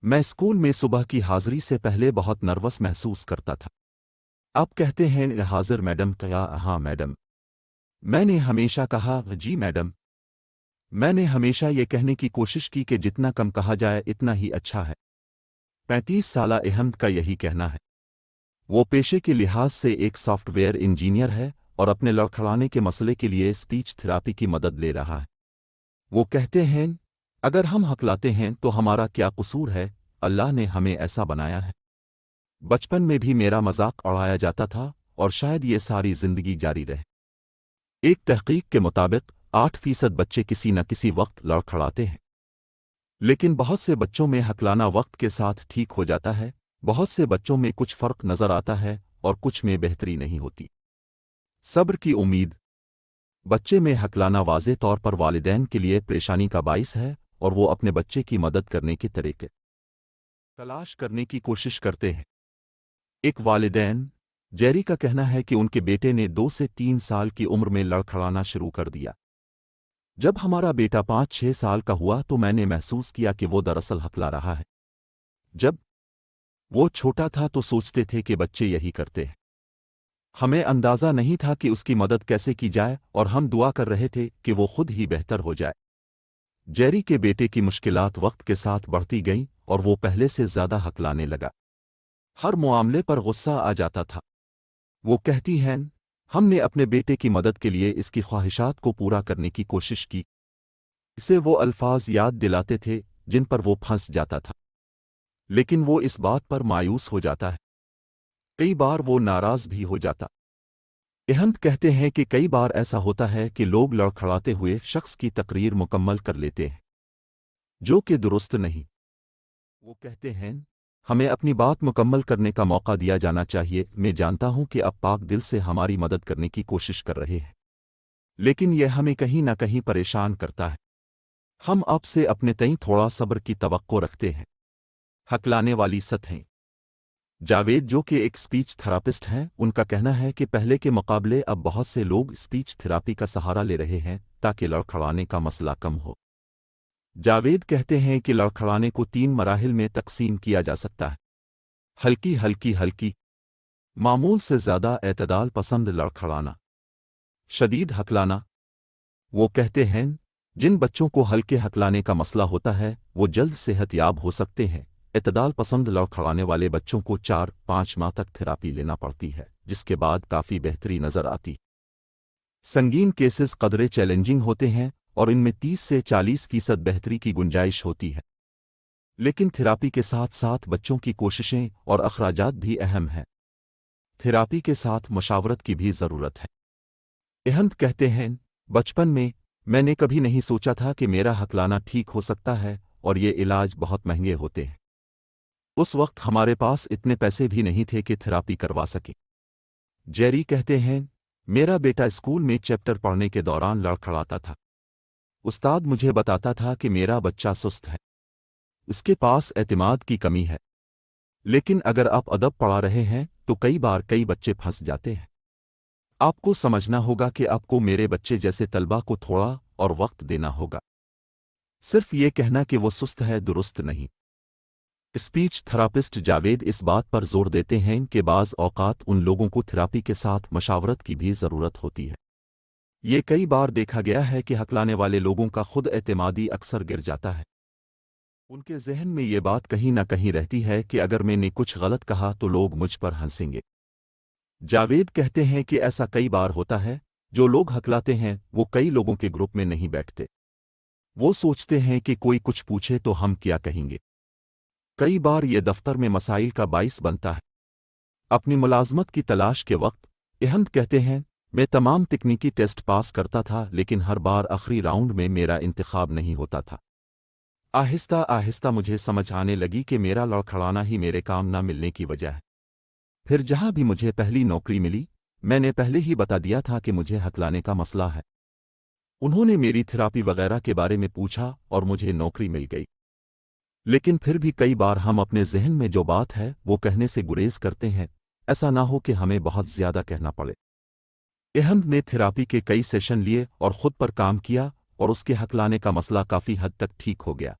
میں اسکول میں صبح کی حاضری سے پہلے بہت نروس محسوس کرتا تھا۔ اب کہتے ہیں حاضر میڈم، کیا؟ ہاں میڈم۔ میں نے ہمیشہ کہا جی میڈم۔ میں نے ہمیشہ یہ کہنے کی کوشش کی کہ جتنا کم کہا جائے اتنا ہی اچھا ہے۔ 35 سالہ احمد کا یہی کہنا ہے۔ وہ پیشے کے لحاظ سے ایک سافٹ ویئر انجینئر ہے اور اپنے لڑکھڑانے کے مسئلے کے لیے اسپیچ تھراپی کی مدد لے رہا ہے۔ وہ کہتے ہیں اگر ہم ہکلاتے ہیں تو ہمارا کیا قصور ہے؟ اللہ نے ہمیں ایسا بنایا ہے۔ بچپن میں بھی میرا مذاق اڑایا جاتا تھا اور شاید یہ ساری زندگی جاری رہے۔ ایک تحقیق کے مطابق 8% بچے کسی نہ کسی وقت لڑکھڑاتے ہیں، لیکن بہت سے بچوں میں ہکلانا وقت کے ساتھ ٹھیک ہو جاتا ہے، بہت سے بچوں میں کچھ فرق نظر آتا ہے اور کچھ میں بہتری نہیں ہوتی۔ صبر کی امید۔ بچے میں ہکلانا واضح طور پر والدین کے لیے پریشانی کا باعث ہے اور وہ اپنے بچے کی مدد کرنے کے طریقے تلاش کرنے کی کوشش کرتے ہیں۔ ایک والدین جیری کا کہنا ہے کہ ان کے بیٹے نے 2 سے 3 سال کی عمر میں لڑکھڑانا شروع کر دیا۔ جب ہمارا بیٹا 5-6 سال کا ہوا تو میں نے محسوس کیا کہ وہ دراصل ہکلا رہا ہے۔ جب وہ چھوٹا تھا تو سوچتے تھے کہ بچے یہی کرتے ہیں۔ ہمیں اندازہ نہیں تھا کہ اس کی مدد کیسے کی جائے اور ہم دعا کر رہے تھے کہ وہ خود ہی بہتر ہو جائے۔ جیری کے بیٹے کی مشکلات وقت کے ساتھ بڑھتی گئیں اور وہ پہلے سے زیادہ ہکلانے لگا۔ ہر معاملے پر غصہ آ جاتا تھا۔ وہ کہتی ہیں ہم نے اپنے بیٹے کی مدد کے لیے اس کی خواہشات کو پورا کرنے کی کوشش کی۔ اسے وہ الفاظ یاد دلاتے تھے جن پر وہ پھنس جاتا تھا، لیکن وہ اس بات پر مایوس ہو جاتا ہے۔ کئی بار وہ ناراض بھی ہو جاتا۔ احمد کہتے ہیں کہ کئی بار ایسا ہوتا ہے کہ لوگ لڑکھڑاتے ہوئے شخص کی تقریر مکمل کر لیتے ہیں، جو کہ درست نہیں۔ وہ کہتے ہیں ہمیں اپنی بات مکمل کرنے کا موقع دیا جانا چاہیے۔ میں جانتا ہوں کہ آپ پاک دل سے ہماری مدد کرنے کی کوشش کر رہے ہیں، لیکن یہ ہمیں کہیں نہ کہیں پریشان کرتا ہے۔ ہم آپ سے اپنے تئیں تھوڑا صبر کی توقع رکھتے ہیں۔ ہکلانے والی سطحیں۔ جاوید، جو کہ ایک اسپیچ تھراپسٹ ہیں، ان کا کہنا ہے کہ پہلے کے مقابلے اب بہت سے لوگ اسپیچ تھراپی کا سہارا لے رہے ہیں تاکہ لڑکھڑانے کا مسئلہ کم ہو۔ جاوید کہتے ہیں کہ لڑکھڑانے کو 3 مراحل میں تقسیم کیا جا سکتا ہے: ہلکی ہلکی ہلکی، معمول سے زیادہ اعتدال پسند لڑکھڑانا، شدید ہکلانا۔ وہ کہتے ہیں جن بچوں کو ہلکے ہکلانے کا مسئلہ ہوتا ہے وہ جلد صحت یاب ہو سکتے ہیں۔ اعتدال پسند لڑکھڑانے والے بچوں کو 4-5 ماہ تک تھراپی لینا پڑتی ہے، جس کے بعد کافی بہتری نظر آتی۔ سنگین کیسز قدرے چیلنجنگ ہوتے ہیں اور ان میں 30 سے 40% بہتری کی گنجائش ہوتی ہے، لیکن تھراپی کے ساتھ ساتھ بچوں کی کوششیں اور اخراجات بھی اہم ہیں۔ تھراپی کے ساتھ مشاورت کی بھی ضرورت ہے۔ احمد کہتے ہیں بچپن میں نے کبھی نہیں سوچا تھا کہ میرا ہکلانا ٹھیک ہو سکتا ہے اور یہ علاج بہت مہنگے ہوتے ہیں۔ اس وقت ہمارے پاس اتنے پیسے بھی نہیں تھے کہ تھراپی کروا سکیں۔ جیری کہتے ہیں میرا بیٹا اسکول میں چیپٹر پڑھنے کے دوران لڑکھڑاتا تھا۔ استاد مجھے بتاتا تھا کہ میرا بچہ سست ہے، اس کے پاس اعتماد کی کمی ہے، لیکن اگر آپ ادب پڑھا رہے ہیں تو کئی بار کئی بچے پھنس جاتے ہیں۔ آپ کو سمجھنا ہوگا کہ آپ کو میرے بچے جیسے طلبہ کو تھوڑا اور وقت دینا ہوگا۔ صرف یہ کہنا کہ وہ سست ہے درست نہیں۔ اسپیچ تھراپسٹ جاوید اس بات پر زور دیتے ہیں کہ بعض اوقات ان لوگوں کو تھراپی کے ساتھ مشاورت کی بھی ضرورت ہوتی ہے۔ یہ کئی بار دیکھا گیا ہے کہ ہکلانے والے لوگوں کا خود اعتمادی اکثر گر جاتا ہے۔ ان کے ذہن میں یہ بات کہیں نہ کہیں رہتی ہے کہ اگر میں نے کچھ غلط کہا تو لوگ مجھ پر ہنسیں گے۔ جاوید کہتے ہیں کہ ایسا کئی بار ہوتا ہے، جو لوگ ہکلاتے ہیں وہ کئی لوگوں کے گروپ میں نہیں بیٹھتے۔ وہ سوچتے ہیں کہ کوئی کچھ پوچھے تو ہم کیا کہیں گے۔ کئی بار یہ دفتر میں مسائل کا باعث بنتا ہے۔ اپنی ملازمت کی تلاش کے وقت احمد کہتے ہیں میں تمام تکنیکی ٹیسٹ پاس کرتا تھا، لیکن ہر بار آخری راؤنڈ میں میرا انتخاب نہیں ہوتا تھا۔ آہستہ آہستہ مجھے سمجھ آنے لگی کہ میرا لڑکھڑانا ہی میرے کام نہ ملنے کی وجہ ہے۔ پھر جہاں بھی مجھے پہلی نوکری ملی میں نے پہلے ہی بتا دیا تھا کہ مجھے ہکلانے کا مسئلہ ہے۔ انہوں نے میری تھراپی وغیرہ کے بارے میں پوچھا اور مجھے نوکری مل گئی۔ لیکن پھر بھی کئی بار ہم اپنے ذہن میں جو بات ہے وہ کہنے سے گریز کرتے ہیں، ایسا نہ ہو کہ ہمیں بہت زیادہ کہنا پڑے۔ احمد نے تھراپی کے کئی سیشن لیے اور خود پر کام کیا اور اس کے ہکلانے کا مسئلہ کافی حد تک ٹھیک ہو گیا۔